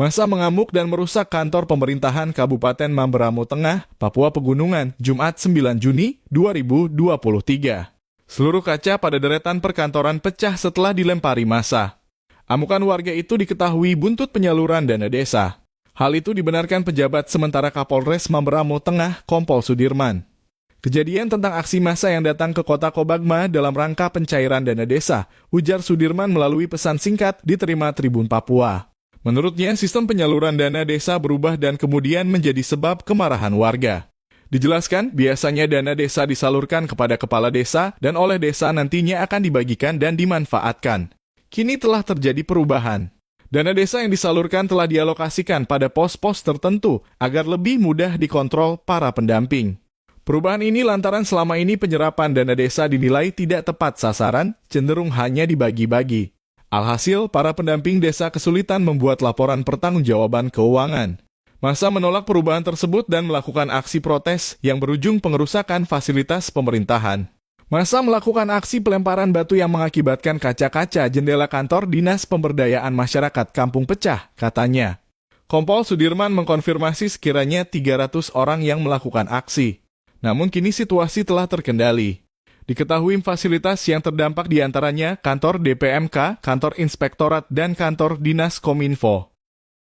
Massa mengamuk dan merusak kantor pemerintahan Kabupaten Mamberamo Tengah, Papua Pegunungan, Jumat 9 Juni 2023. Seluruh kaca pada deretan perkantoran pecah setelah dilempari massa. Amukan warga itu diketahui buntut penyaluran dana desa. Hal itu dibenarkan pejabat sementara Kapolres Mamberamo Tengah, Kompol Sudirman. Kejadian tentang aksi massa yang datang ke kota Kobagma dalam rangka pencairan dana desa, ujar Sudirman melalui pesan singkat diterima Tribun Papua. Menurutnya, sistem penyaluran dana desa berubah dan kemudian menjadi sebab kemarahan warga. Dijelaskan, biasanya dana desa disalurkan kepada kepala desa dan oleh desa nantinya akan dibagikan dan dimanfaatkan. Kini telah terjadi perubahan. Dana desa yang disalurkan telah dialokasikan pada pos-pos tertentu agar lebih mudah dikontrol para pendamping. Perubahan ini lantaran selama ini penyerapan dana desa dinilai tidak tepat sasaran, cenderung hanya dibagi-bagi. Alhasil, para pendamping desa kesulitan membuat laporan pertanggungjawaban keuangan. Massa menolak perubahan tersebut dan melakukan aksi protes yang berujung pengerusakan fasilitas pemerintahan. Massa melakukan aksi pelemparan batu yang mengakibatkan kaca-kaca jendela kantor Dinas Pemberdayaan Masyarakat Kampung pecah, katanya. Kompol Sudirman mengkonfirmasi sekiranya 300 orang yang melakukan aksi. Namun kini situasi telah terkendali. Diketahui fasilitas yang terdampak diantaranya kantor DPMK, kantor Inspektorat, dan kantor Dinas Kominfo.